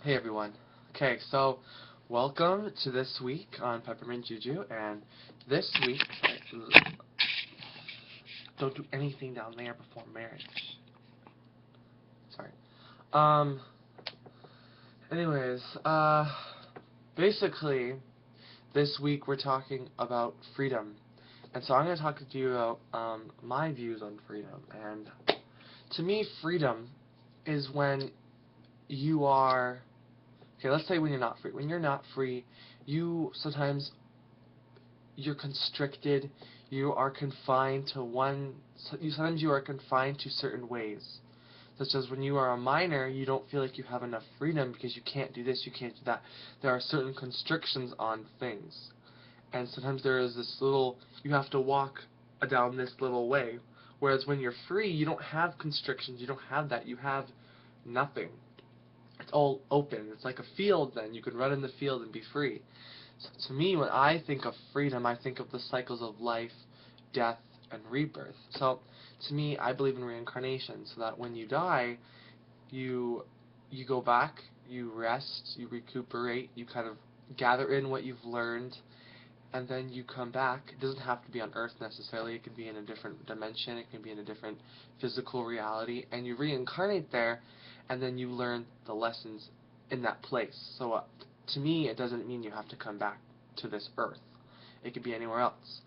Hey everyone. Okay, so welcome to this week on Peppermint Juju, and this week, don't do anything down there before marriage. Sorry. Um. Anyways, basically, this week we're talking about freedom, and so I'm going to talk to you about my views on freedom. And to me, freedom is when you are. Okay, let's say when you're not free. When you're not free, you sometimes you're constricted, you are confined to sometimes you are confined to certain ways. Such as when you are a minor, you don't feel like you have enough freedom because you can't do this, you can't do that. There are certain constrictions on things. And sometimes there is this you have to walk down this little way. Whereas when you're free, you don't have constrictions, you don't have that, you have nothing. It's all open. It's like a field then. You can run in the field and be free. So to me, when I think of freedom, I think of the cycles of life, death, and rebirth. So to me, I believe in reincarnation, so that when you die, you you go back, you rest, you recuperate, you kind of gather in what you've learned, and then you come back. It doesn't have to be on Earth necessarily. It could be in a different dimension. It can be in a different physical reality, and you reincarnate there, and then you learn the lessons in that place. So to me, it doesn't mean you have to come back to this Earth. It could be anywhere else.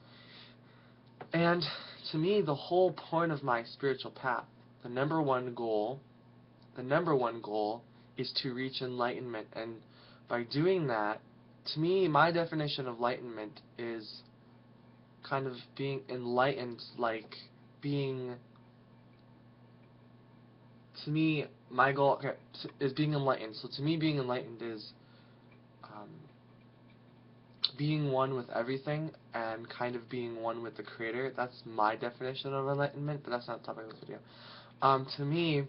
And to me, the whole point of my spiritual path, the number one goal, the number one goal is to reach enlightenment. And by doing that, to me, my definition of enlightenment is kind of being enlightened, like being, to me, my goal is being enlightened. So to me, being enlightened is um, being one with everything and kind of being one with the Creator. That's my definition of enlightenment, but that's not the topic of this video. To me,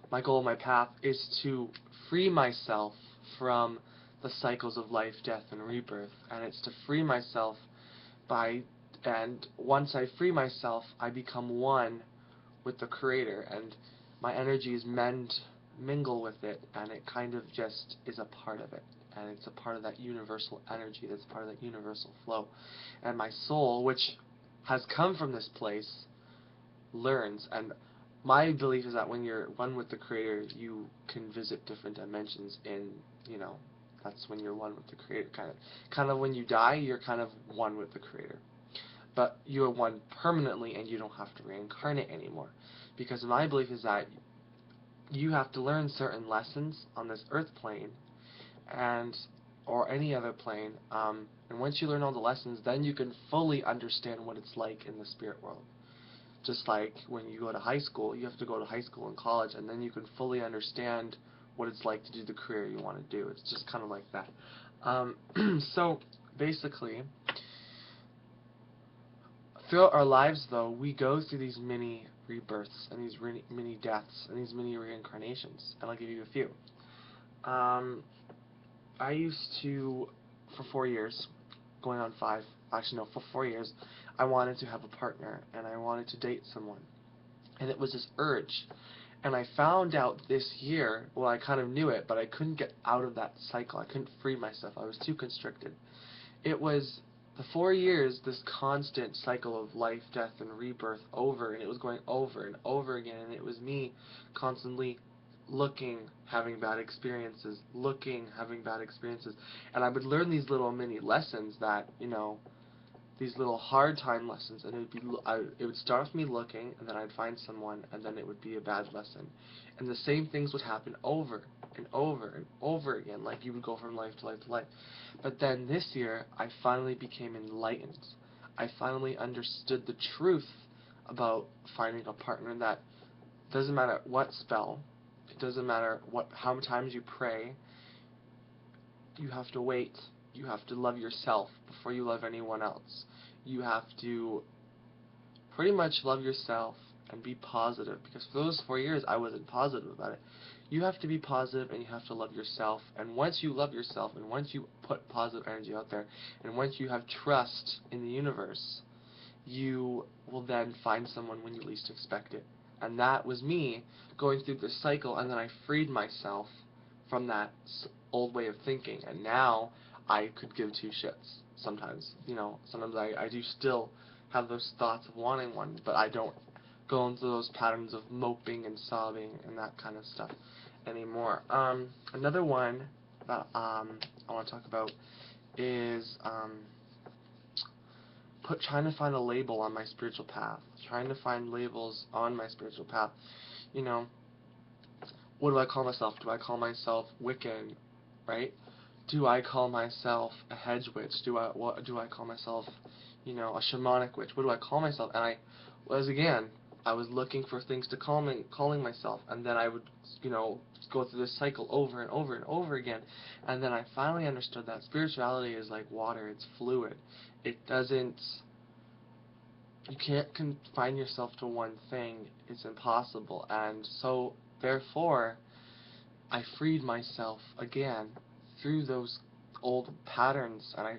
my goal, my path, is to free myself from the cycles of life, death, and rebirth, and it's to free myself by, and once I free myself, I become one with the Creator, and my energies mingle with it, and it kind of just is a part of it, and it's a part of that universal energy, that's part of that universal flow, and my soul, which has come from this place, learns. And my belief is that when you're one with the Creator, you can visit different dimensions in, you know, that's when you're one with the Creator, kind of when you die, you're kind of one with the Creator. But you are one permanently, and you don't have to reincarnate anymore. Because my belief is that you have to learn certain lessons on this earth plane, and or any other plane, and once you learn all the lessons, then you can fully understand what it's like in the spirit world. Just like when you go to high school, you have to go to high school and college, and then you can fully understand what it's like to do the career you want to do. It's just kind of like that. So basically, throughout our lives, though, we go through these mini rebirths and these mini deaths and these mini reincarnations, and I'll give you a few. Um, I used to, for 4 years, going on 5, actually no, for 4 years, I wanted to have a partner, and I wanted to date someone. And it was this urge. And I found out this year, well, I kind of knew it, but I couldn't get out of that cycle. I couldn't free myself. I was too constricted. It was the 4 years, this constant cycle of life, death, and rebirth over, and it was going over and over again, and it was me constantly looking, having bad experiences, looking, having bad experiences. And I would learn these little mini lessons that, these little hard time lessons, and it would start with me looking, and then I'd find someone, and then it would be a bad lesson, and the same things would happen over and over and over again, like you would go from life to life to life. But then this year, I finally became enlightened. I finally understood the truth about finding a partner, that doesn't matter what spell, it doesn't matter how many times you pray, you have to wait. You have to love yourself before you love anyone else. You have to pretty much love yourself and be positive, because for those 4 years I wasn't positive about it. You have to be positive, and you have to love yourself, and once you love yourself, and once you put positive energy out there, and once you have trust in the universe, you will then find someone when you least expect it. And that was me going through this cycle, and then I freed myself from that old way of thinking, and now I could give two shits sometimes. Sometimes I do still have those thoughts of wanting one, but I don't go into those patterns of moping and sobbing and that kind of stuff anymore. Another one that I want to talk about is trying to find a label on my spiritual path. Trying to find labels on my spiritual path. What do I call myself? Do I call myself Wiccan, right? Do I call myself a hedge witch? Do I call myself, a shamanic witch? What do I call myself? And I was looking for things to calling myself, and then I would, go through this cycle over and over and over again, and then I finally understood that spirituality is like water. It's fluid. It doesn't. You can't confine yourself to one thing. It's impossible, and so therefore, I freed myself again through those old patterns, and I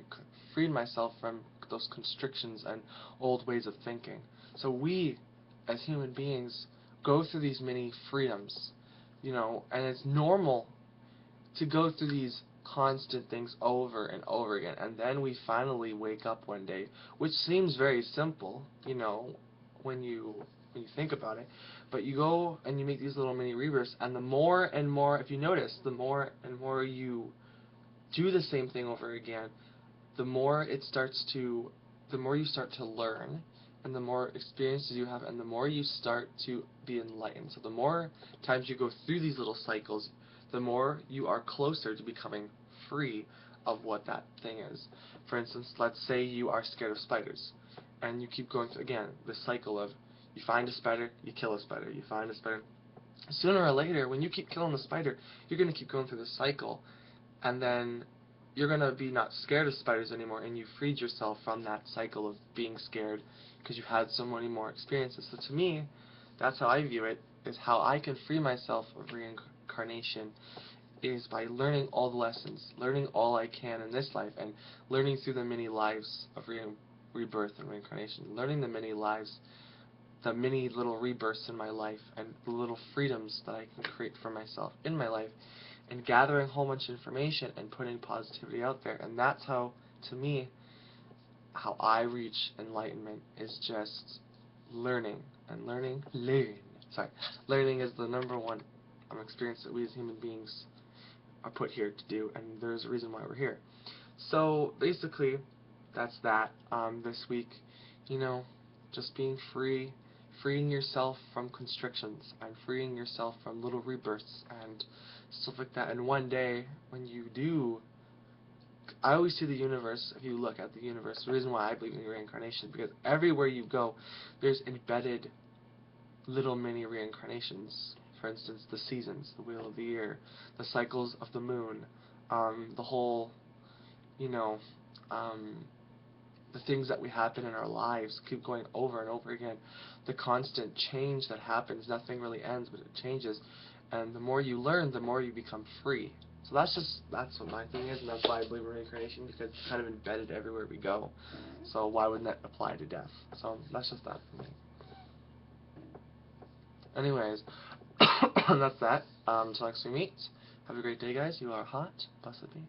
freed myself from those constrictions and old ways of thinking. So we, as human beings, go through these many freedoms, and it's normal to go through these constant things over and over again, and then we finally wake up one day, which seems very simple, when you think about it, but you go and you make these little mini rebirths, and the more and more, if you notice, the more and more you do the same thing over again, the more you start to learn, and the more experiences you have, and the more you start to be enlightened. So the more times you go through these little cycles, the more you are closer to becoming free of what that thing is. For instance, let's say you are scared of spiders, and you keep going through, again, the cycle of you find a spider, you kill a spider, you find a spider. Sooner or later, when you keep killing the spider, you're going to keep going through the cycle, and then you're going to be not scared of spiders anymore, and you freed yourself from that cycle of being scared because you've had so many more experiences. So to me, that's how I view it, is how I can free myself of reincarnation is by learning all the lessons, learning all I can in this life, and learning through the many lives of rebirth and reincarnation, learning the many lives, the many little rebirths in my life, and the little freedoms that I can create for myself in my life, and gathering a whole bunch of information and putting positivity out there. And that's how, to me, how I reach enlightenment is just learning. And learning is the number one experience that we as human beings are put here to do, and there's a reason why we're here. So basically, that's that. This week, just being free, freeing yourself from constrictions, and freeing yourself from little rebirths and stuff like that. And one day, when you do, I always see the universe, if you look at the universe, the reason why I believe in reincarnation, because everywhere you go, there's embedded little mini reincarnations. For instance, the seasons, the wheel of the year, the cycles of the moon, the whole, the things that we happen in our lives keep going over and over again. The constant change that happens, nothing really ends, but it changes. And the more you learn, the more you become free. So that's what my thing is, and that's why I believe in reincarnation, because it's kind of embedded everywhere we go. So why wouldn't that apply to death? So that's just that for me. Anyways, that's that. Till next we meet. Have a great day, guys. You are hot. Blessed be.